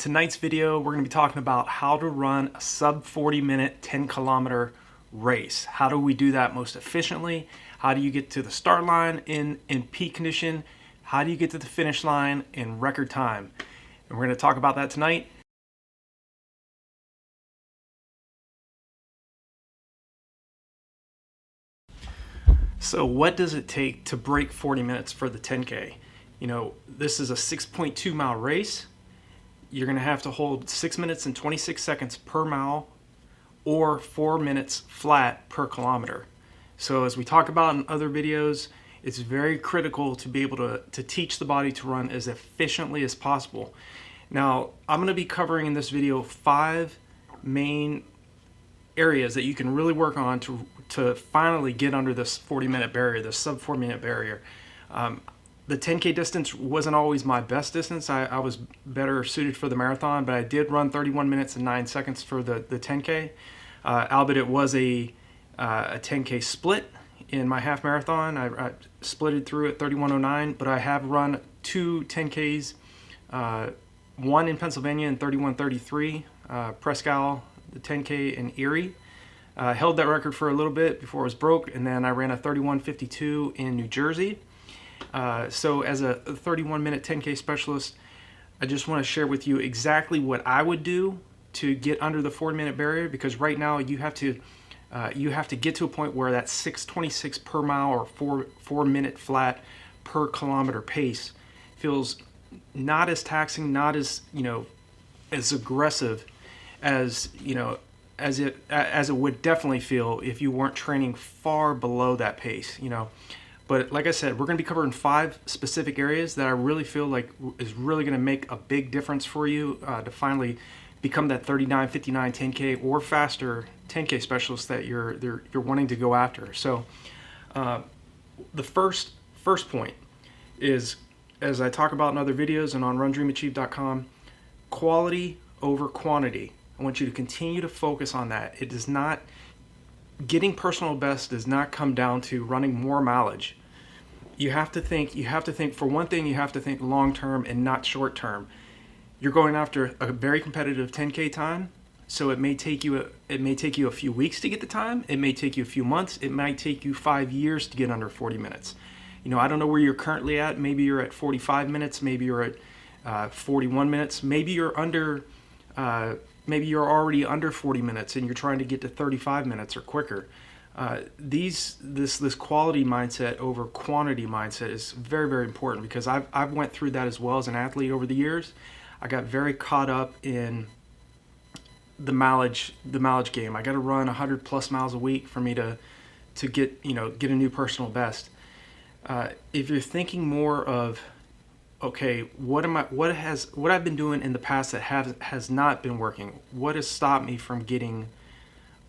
Tonight's video, we're going to be talking about how to run a sub 40-minute 10-kilometer race. How do we do that most efficiently? How do you get to the start line in peak condition? How do you get to the finish line in record time? And we're going to talk about that tonight. So what does it take to break 40 minutes for the 10K? You know, this is a 6.2 mile race. You're going to have to hold 6 minutes and 26 seconds per mile or 4 minutes flat per kilometer. So as we talk about in other videos, it's very critical to be able to teach the body to run as efficiently as possible. Now, I'm going to be covering in this video 5 main areas that you can really work on to finally get under this 40-minute barrier, this sub 4-minute barrier. The 10K distance wasn't always my best distance. I was better suited for the marathon, but I did run 31 minutes and 9 seconds for the 10K. Albeit it was a 10K split in my half marathon. I splitted through at 31:09, but I have run 2 10Ks, one in Pennsylvania in 31:33, Prescal, the 10K in Erie. Held that record for a little bit before it was broke, and then I ran a 31:52 in New Jersey. So as a 31-minute 10K specialist, I just want to share with you exactly what I would do to get under the 40-minute barrier, because right now you have to get to a point where that 6:26 per mile or 4 minute flat per kilometer pace feels not as taxing, not as as aggressive as as it would definitely feel if you weren't training far below that pace. But like I said, we're going to be covering 5 specific areas that I really feel like is really going to make a big difference for you to finally become that 39:59 10K or faster 10K specialist that you're wanting to go after. So the first point is, as I talk about in other videos and on RunDreamAchieve.com, quality over quantity. I want you to continue to focus on that. It does not, getting personal best does not come down to running more mileage. You have to think, for one thing, you have to think long term and not short term. You're going after a very competitive 10K time, so it may take you a few weeks to get the time. It may take you a few months. It might take you 5 years to get under 40 minutes. I don't know where you're currently at. Maybe you're at 45 minutes. Maybe you're at 41 minutes. Maybe you're under. Maybe you're already under 40 minutes and you're trying to get to 35 minutes or quicker. This quality mindset over quantity mindset is very, very important, because I've went through that as well as an athlete over the years. I got very caught up in the mileage game. I got to run 100 plus miles a week for me to get a new personal best. If you're thinking more of, okay, what I've been doing in the past that has not been working, what has stopped me from getting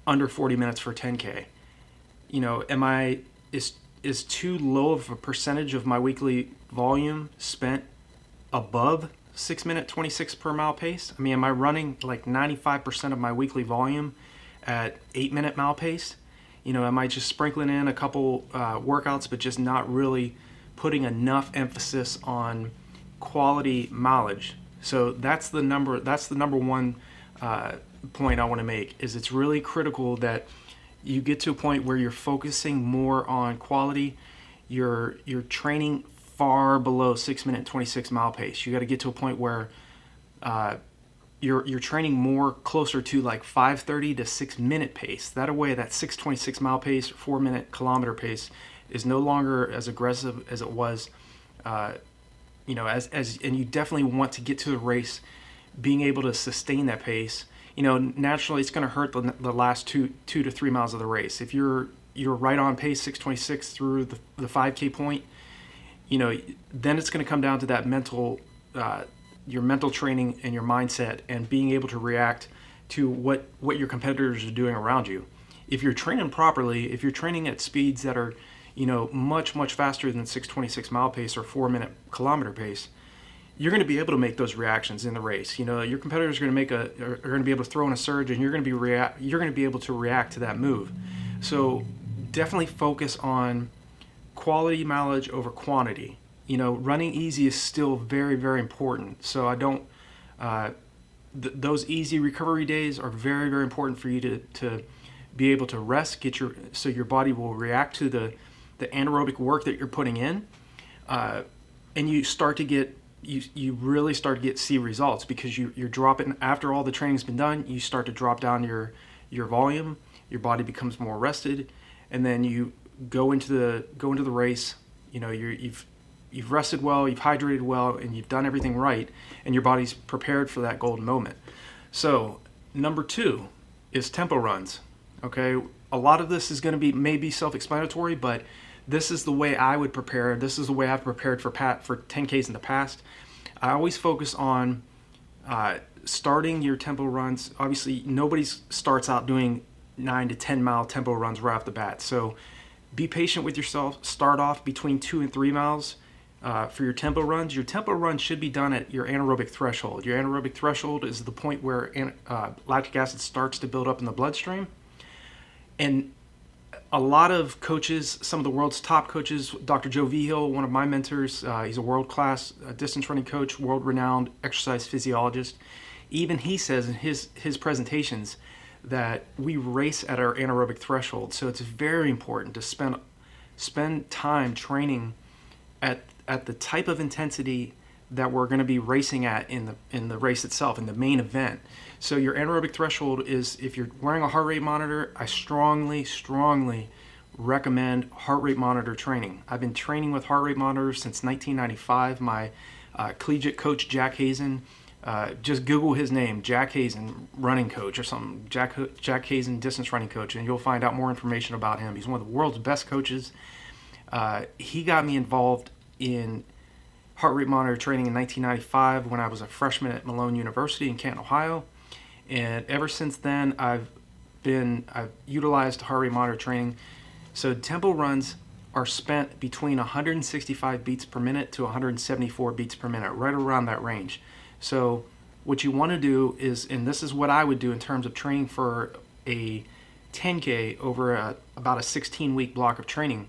under 40 minutes for 10K? Is too low of a percentage of my weekly volume spent above 6 minute 26 per mile pace? I mean, am I running like 95% of my weekly volume at 8 minute mile pace? Am I just sprinkling in a couple workouts, but just not really putting enough emphasis on quality mileage? So that's the number one point I want to make, is it's really critical that you get to a point where you're focusing more on quality. You're training far below 6 minute 26 mile pace. You got to get to a point where you're training more closer to like 5:30 to 6 minute pace. That way, that 6:26 mile pace, 4 minute kilometer pace is no longer as aggressive as it was. And you definitely want to get to the race being able to sustain that pace. Naturally it's going to hurt the last 2 to 3 miles of the race. If you're right on pace, 6:26 through the 5K point, then it's going to come down to that your mental training and your mindset, and being able to react to what your competitors are doing around you. If you're training properly, if you're training at speeds that are much faster than 6:26 mile pace or 4 minute kilometer pace, you're going to be able to make those reactions in the race. Your competitors are going to be able to throw in a surge, and you're going to be able to react to that move. So definitely focus on quality mileage over quantity. Running easy is still very, very important. So I don't those easy recovery days are very, very important for you to be able to rest, so your body will react to the anaerobic work that you're putting in, and you really start to see results, because you're dropping, after all the training's been done, you start to drop down your volume, your body becomes more rested, and then you go into the race. You've rested well, you've hydrated well, and you've done everything right, and your body's prepared for that golden moment. So number 2 is tempo runs. Okay, a lot of this is going to be maybe self-explanatory, but this is the way I would prepare. This is the way I've prepared for 10Ks in the past. I always focus on starting your tempo runs. Obviously, nobody starts out doing 9 to 10 mile tempo runs right off the bat. So be patient with yourself. Start off between 2 and 3 miles for your tempo runs. Your tempo run should be done at your anaerobic threshold. Your anaerobic threshold is the point where lactic acid starts to build up in the bloodstream. And a lot of coaches, some of the world's top coaches, Dr. Joe Vigil, one of my mentors, he's a world-class distance running coach, world-renowned exercise physiologist. Even he says in his presentations that we race at our anaerobic threshold. So it's very important to spend time training at the type of intensity that we're going to be racing at in the race itself, in the main event. So your anaerobic threshold is, if you're wearing a heart rate monitor, I strongly recommend heart rate monitor training. I've been training with heart rate monitors since 1995. My collegiate coach, Jack Hazen, just Google his name, Jack Hazen, running coach or something, Jack Hazen, distance running coach, and you'll find out more information about him. He's one of the world's best coaches. He got me involved in heart rate monitor training in 1995 when I was a freshman at Malone University in Canton, Ohio. And ever since then, I've utilized heart rate monitor training. So tempo runs are spent between 165 beats per minute to 174 beats per minute, right around that range. So what you want to do is, and this is what I would do in terms of training for a 10K over about a 16-week block of training,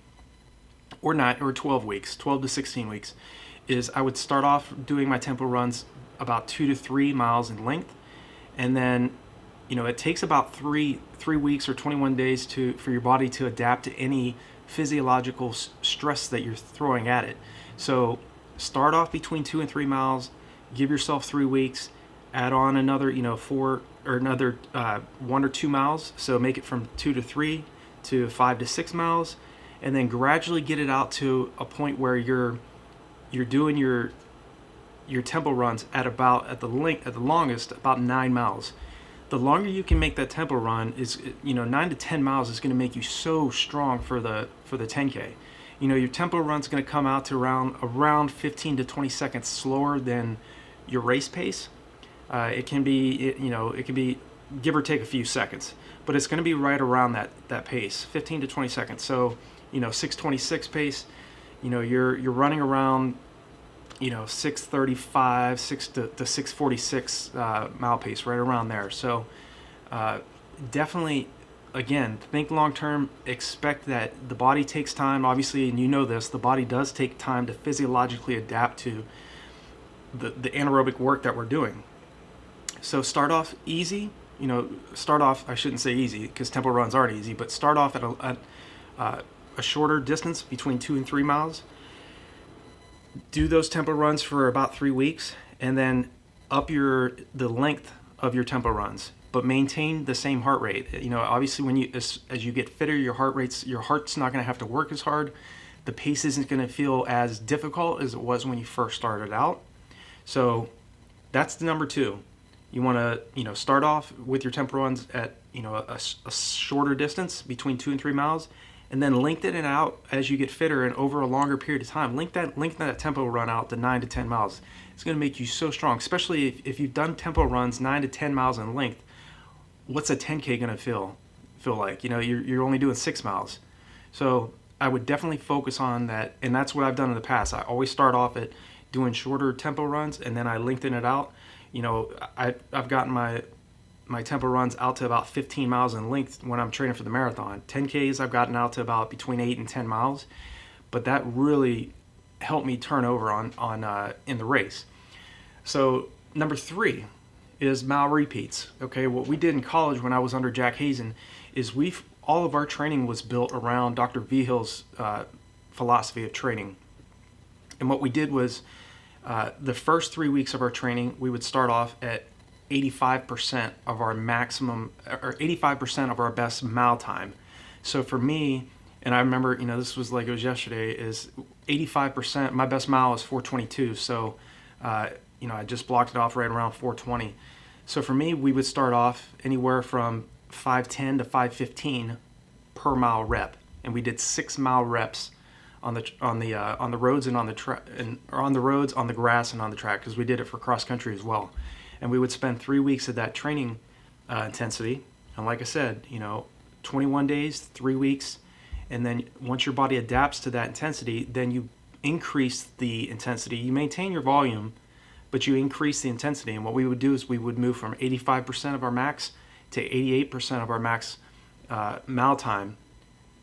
or 12 weeks, 12 to 16 weeks, is I would start off doing my tempo runs about 2 to 3 miles in length. And then, it takes about three weeks or 21 days for your body to adapt to any physiological stress that you're throwing at it. So start off between 2 and 3 miles, give yourself 3 weeks, add on another, 4 or another 1 or 2 miles. So make it from 2 to 3 to 5 to 6 miles, and then gradually get it out to a point where you're doing your tempo runs at the longest, about 9 miles. The longer you can make that tempo run is, 9 to 10 miles is going to make you so strong for the 10K. Your tempo run's going to come out to around 15 to 20 seconds slower than your race pace. It can be give or take a few seconds, but it's going to be right around that pace, 15 to 20 seconds. So, 6:26 pace, you're running around 6:35, 6 to 6:46 mile pace, right around there. So definitely, again, think long term. Expect that the body takes time, obviously, and the body does take time to physiologically adapt to the anaerobic work that we're doing. So start off easy. I shouldn't say easy because tempo runs aren't easy, but start off at a shorter distance between 2 and 3 miles. Do those tempo runs for about 3 weeks, and then up the length of your tempo runs, but maintain the same heart rate. Obviously, as you get fitter, your heart's not going to have to work as hard. The pace isn't going to feel as difficult as it was when you first started out. So that's the number 2. You want to start off with your tempo runs at a shorter distance between 2 and 3 miles. And then lengthen it out as you get fitter and over a longer period of time. Lengthen that tempo run out to 9 to 10 miles. It's going to make you so strong, especially if you've done tempo runs 9 to 10 miles in length. What's a 10K going to feel like? You're only doing 6 miles. So I would definitely focus on that, and that's what I've done in the past. I always start off at doing shorter tempo runs, and then I lengthen it out. I've gotten my tempo runs out to about 15 miles in length when I'm training for the marathon. 10Ks I've gotten out to about between 8 and 10 miles, but that really helped me turn over on in the race. So number 3 is mile repeats. Okay, what we did in college when I was under Jack Hazen is all of our training was built around Dr. Vihil's philosophy of training. And what we did was the first 3 weeks of our training, we would start off at 85% of our maximum, or 85% of our best mile time. So for me, and I remember, this was like it was yesterday, is 85%, my best mile is 4:22. So, I just blocked it off right around 4:20. So for me, we would start off anywhere from 5:10 to 5:15 per mile rep. And we did 6 mile reps on the roads and on the roads, on the grass, and on the track, because we did it for cross country as well. And we would spend 3 weeks of that training intensity. And like I said, 21 days, 3 weeks, and then once your body adapts to that intensity, then you increase the intensity. You maintain your volume, but you increase the intensity. And what we would do is we would move from 85% of our max to 88% of our max mile time.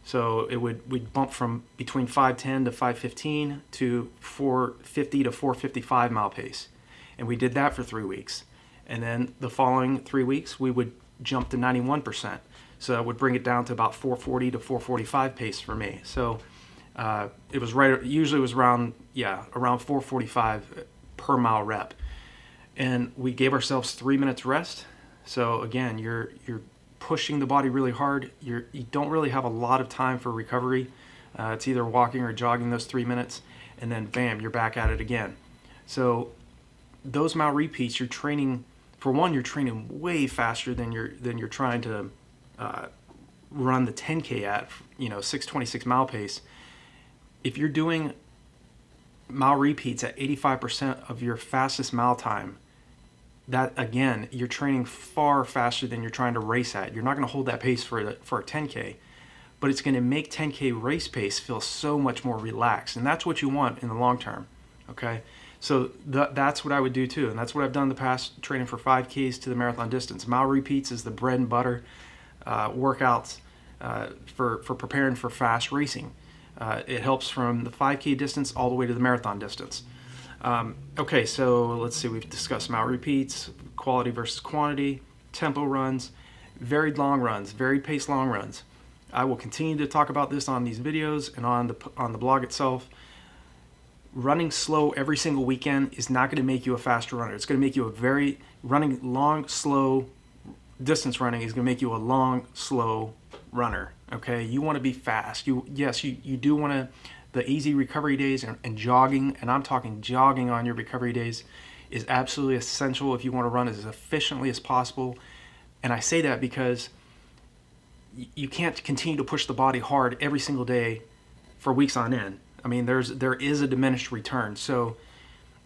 So we'd bump from between 5:10 to 5:15 to 4:50 to 4:55 mile pace. And we did that for 3 weeks. And then the following 3 weeks, we would jump to 91%. So that would bring it down to about 4:40 to 4:45 pace for me. So it was usually it was around 4:45 per mile rep. And we gave ourselves 3 minutes rest. So again, you're pushing the body really hard. You don't really have a lot of time for recovery. It's either walking or jogging those 3 minutes, and then bam, you're back at it again. So those mile repeats, you're training way faster than you're trying to run the 10K at, 6:26 mile pace. If you're doing mile repeats at 85% of your fastest mile time, that again, you're training far faster than you're trying to race at. You're not going to hold that pace for a 10K, but it's going to make 10K race pace feel so much more relaxed, and that's what you want in the long term. Okay, so that's what I would do too, and that's what I've done in the past, training for 5Ks to the marathon distance. Mile repeats is the bread and butter workouts for preparing for fast racing. It helps from the 5K distance all the way to the marathon distance. Okay, so let's see, we've discussed mile repeats, quality versus quantity, tempo runs, varied long runs, varied pace long runs. I will continue to talk about this on these videos and on the blog itself. Running slow every single weekend is not going to make you a faster runner. It's going to make you running long, slow distance running is going to make you a long, slow runner. Okay, you want to be fast. You do want to. The easy recovery days and jogging, and I'm talking jogging on your recovery days, is absolutely essential if you want to run as efficiently as possible. And I say that because you can't continue to push the body hard every single day for weeks on end. I mean, there is a diminished return. So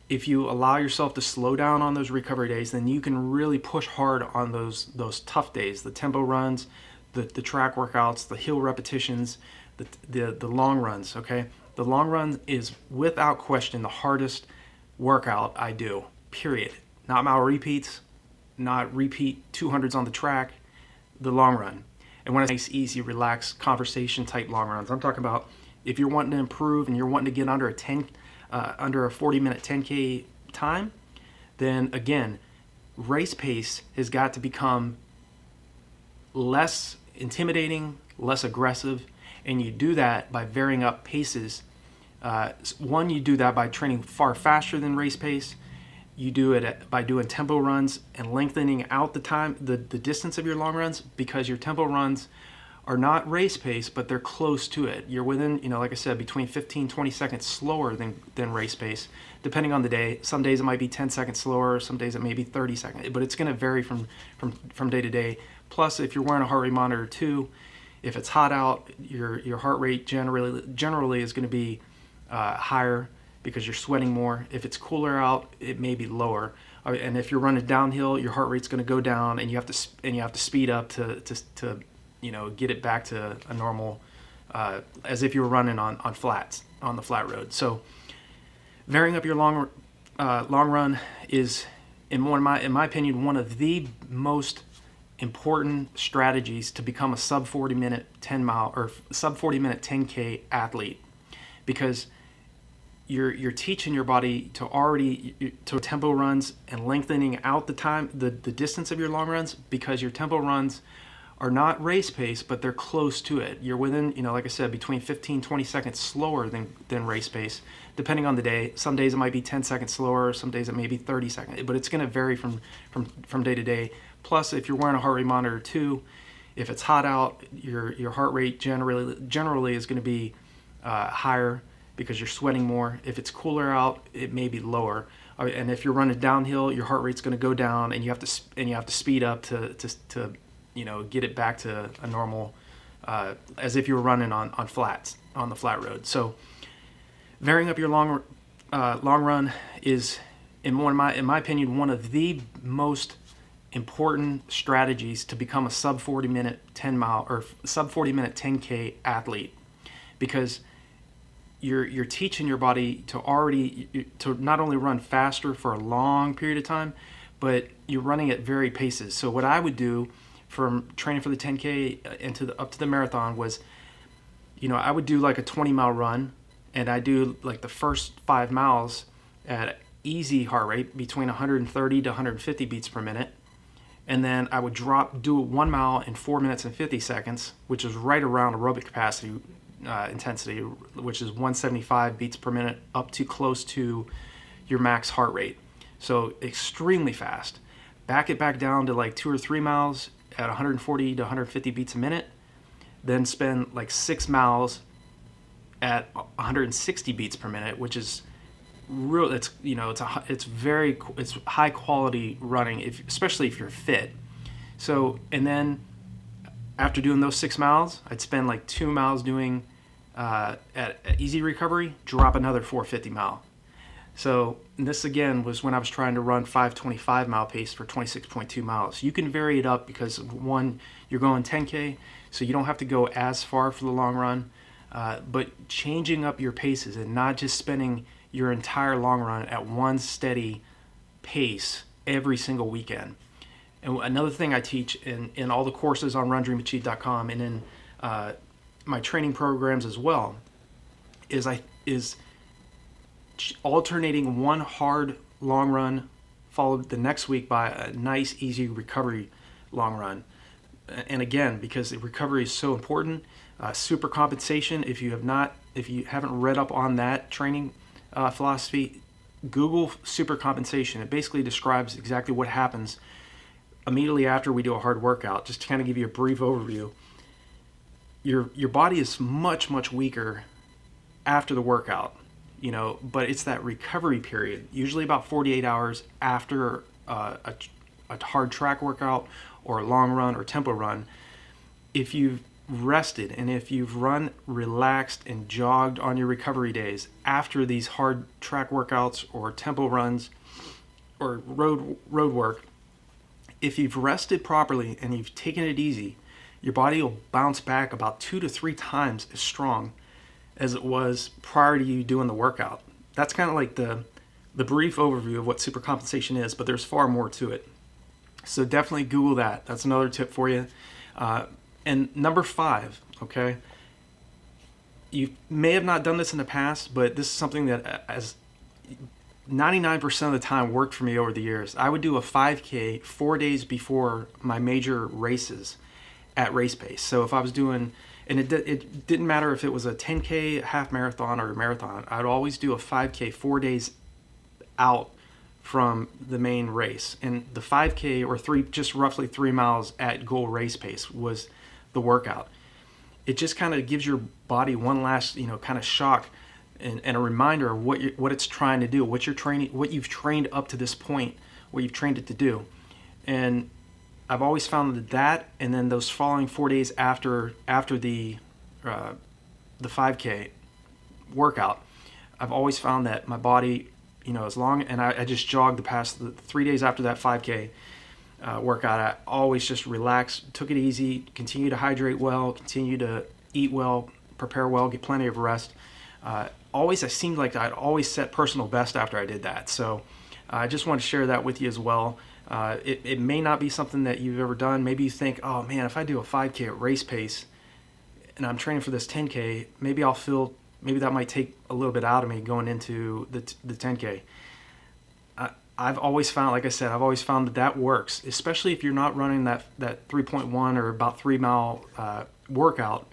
if you allow yourself to slow down on those recovery days, then you can really push hard on those tough days, the tempo runs, the track workouts, the hill repetitions, the long runs. Okay, the long run is without question the hardest workout I do, period. Not mile repeats, not repeat 200s on the track, the long run. And when I say nice, easy, relaxed, conversation type long runs, I'm talking about if you're wanting to improve and you're wanting to get under a 40-minute 10K time, then again, race pace has got to become less intimidating, less aggressive, and you do that by varying up paces. One, you do that by training far faster than race pace. You do it by doing tempo runs and lengthening out the distance of your long runs, because your tempo runs are not race pace, but they're close to it. You're within, like I said, between 15-20 seconds slower than race pace, depending on the day. Some days it might be 10 seconds slower, some days it may be 30 seconds, but it's going to vary from day to day. Plus, if you're wearing a heart rate monitor too, if it's hot out, your heart rate generally is going to be higher because you're sweating more. If it's cooler out, it may be lower. And if you're running downhill, your heart rate's going to go down, and you have to speed up to get it back to a normal, as if you were running on the flat road. So varying up your long run is, in my opinion, one of the most important strategies to become a sub 40 minute 10 mile or sub 40 minute 10K athlete, because you're teaching your body to tempo runs and lengthening out the distance of your long runs, because your tempo runs are not race pace, but they're close to it. You're within, like I said, between 15-20 seconds slower than race pace, depending on the day. Some days it might be 10 seconds slower, some days it may be 30 seconds, but it's going to vary from day to day. Plus, if you're wearing a heart rate monitor too, if it's hot out, your heart rate generally is going to be higher because you're sweating more. If it's cooler out, it may be lower. And if you're running downhill, your heart rate's going to go down, and you have to speed up to get it back to a normal, as if you were running on the flat road. So varying up your long run is, in my opinion, one of the most important strategies to become a sub 40 minute 10 mile or sub 40 minute 10K athlete, because you're teaching your body to not only run faster for a long period of time, but you're running at varied paces. So what I would do from training for the 10K up to the marathon was, I would do like a 20-mile run, and I do like the first 5 miles at easy heart rate between 130 to 150 beats per minute. And then I would do 1 mile in 4 minutes and 50 seconds, which is right around aerobic capacity intensity, which is 175 beats per minute up to close to your max heart rate. So extremely fast. Back it back down to like 2 or 3 miles at 140 to 150 beats a minute. Then spend like 6 miles at 160 beats per minute, which is real. It's it's high quality running, especially if you're fit. So, and then after doing those 6 miles, I'd spend like 2 miles doing at easy recovery, drop another 450 mile. So this again was when I was trying to run 525 mile pace for 26.2 miles. You can vary it up because, one, you're going 10K, so you don't have to go as far for the long run, but changing up your paces and not just spending your entire long run at one steady pace every single weekend. And another thing I teach in all the courses on RunDreamAchieve.com and in my training programs as well is alternating one hard long run followed the next week by a nice easy recovery long run. And again, because the recovery is so important, super compensation, if you haven't read up on that training philosophy, Google super compensation. It basically describes exactly what happens immediately after we do a hard workout. Just to kind of give you a brief overview, your body is much, much weaker after the workout, but it's that recovery period, usually about 48 hours after a hard track workout or a long run or tempo run. If you've rested and if you've run relaxed and jogged on your recovery days after these hard track workouts or tempo runs or road work, if you've rested properly and you've taken it easy, your body will bounce back about 2 to 3 times as strong as it was prior to you doing the workout. That's kind of like the brief overview of what super compensation is, but there's far more to it. So definitely Google that. That's another tip for you. And number 5, okay? You may have not done this in the past, but this is something that as 99% of the time worked for me over the years. I would do a 5K 4 days before my major races at race pace. So if I was doing, and it didn't matter if it was a 10K, half marathon, or a marathon, I'd always do a 5K 4 days out from the main race. And the 5K or just roughly 3 miles at goal race pace was the workout. It just kind of gives your body one last, kind of shock and a reminder of what it's trying to do, what you've trained up to this point, what you've trained it to do. And I've always found that and then those following 4 days after the 5K workout, I've always found that my body, as long, and I just jogged the past 3 days after that 5K workout, I always just relaxed, took it easy, continue to hydrate well, continue to eat well, prepare well, get plenty of rest. I seemed like I'd always set personal best after I did that. So I just want to share that with you as well. It may not be something that you've ever done. Maybe you think, oh man, if I do a 5K at race pace and I'm training for this 10K, maybe I'll feel maybe that might take a little bit out of me going into the 10K. I've always found, like I said, I've always found that works, especially if you're not running that 3.1 or about 3 mile workout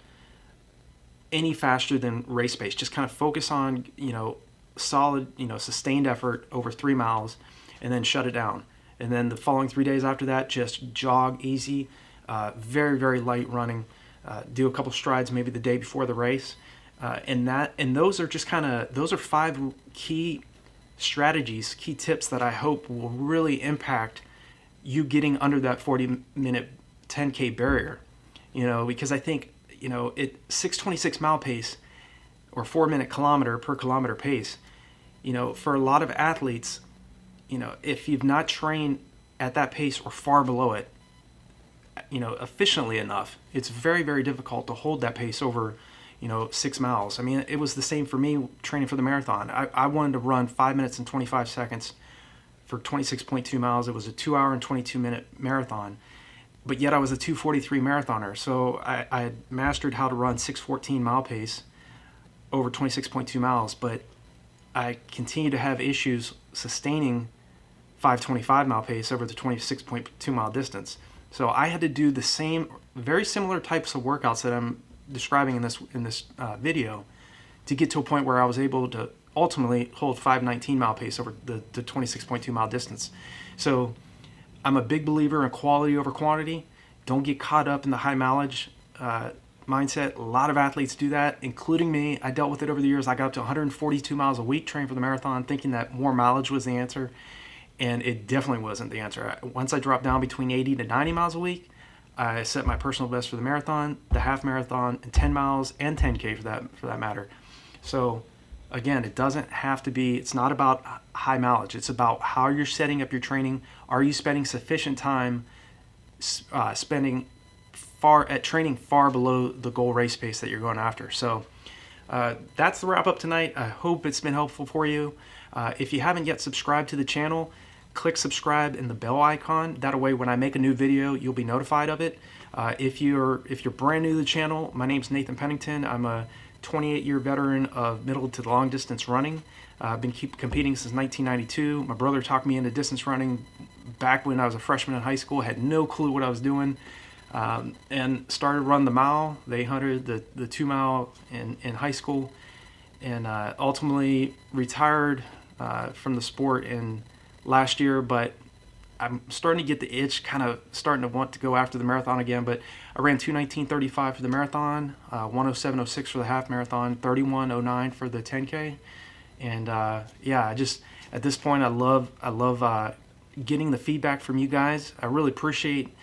any faster than race pace. Just kind of focus on, solid, sustained effort over 3 miles, and then shut it down. And then the following 3 days after that, just jog easy, very, very light running. Do a couple strides maybe the day before the race. And those are just those are 5 key strategies, key tips that I hope will really impact you getting under that 40-minute 10K barrier. Because I think, at 6:26 mile pace or 4-minute kilometer per kilometer pace, for a lot of athletes, if you've not trained at that pace or far below it, efficiently enough, it's very, very difficult to hold that pace over 6 miles. I mean, it was the same for me training for the marathon. I wanted to run 5 minutes and 25 seconds for 26.2 miles. It was a 2 hour and 22 minute marathon, but yet I was a 2:43 marathoner. So I had mastered how to run 6:14 mile pace over 26.2 miles, but I continue to have issues sustaining 5:25 mile pace over the 26.2 mile distance. So I had to do the same, very similar types of workouts that I'm describing in this video to get to a point where I was able to ultimately hold 5:19 mile pace over the 26.2 mile distance. So I'm a big believer in quality over quantity. Don't get caught up in the high mileage mindset. A lot of athletes do that, including me. I dealt with it over the years. I got up to 142 miles a week training for the marathon, thinking that more mileage was the answer, and it definitely wasn't the answer. Once I dropped down between 80 to 90 miles a week, I set my personal best for the marathon, the half marathon, and 10 miles and 10K for that matter. So again, it doesn't have to be, it's not about high mileage. It's about how you're setting up your training. Are you spending sufficient time training far below the goal race pace that you're going after? So that's the wrap up tonight. I hope it's been helpful for you. If you haven't yet subscribed to the channel, click subscribe and the bell icon. That way when I make a new video, you'll be notified of it. If you're brand new to the channel, my name's Nathan Pennington. I'm a 28-year veteran of middle to long distance running. I've been competing since 1992. My brother talked me into distance running back when I was a freshman in high school. I had no clue what I was doing, and started running the mile, the 800, the 2 mile in high school, and ultimately retired from the sport in last year. But I'm starting to get the itch, kind of starting to want to go after the marathon again. But I ran 2:19:35 for the marathon, 1:07:06 for the half marathon, 31:09 for the 10K. And yeah, I just, at this point, I love getting the feedback from you guys. I really appreciate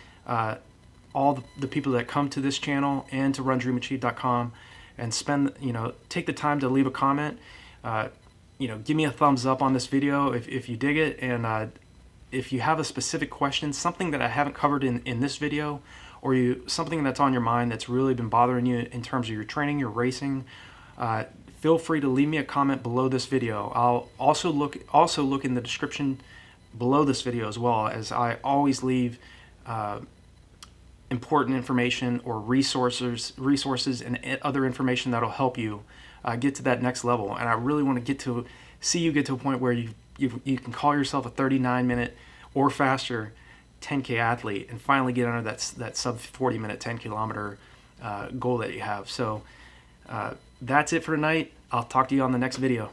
all the people that come to this channel and to RunDreamAchieve.com and take the time to leave a comment. Give me a thumbs up on this video if you dig it, and if you have a specific question, something that I haven't covered in this video, or something that's on your mind that's really been bothering you in terms of your training, your racing, feel free to leave me a comment below this video. I'll also look in the description below this video, as well, as I always leave important information or resources and other information that'll help you get to that next level. And I really want to see you get to a point where you can call yourself a 39-minute or faster 10K athlete and finally get under that sub 40-minute 10-kilometer goal that you have. So that's it for tonight. I'll talk to you on the next video.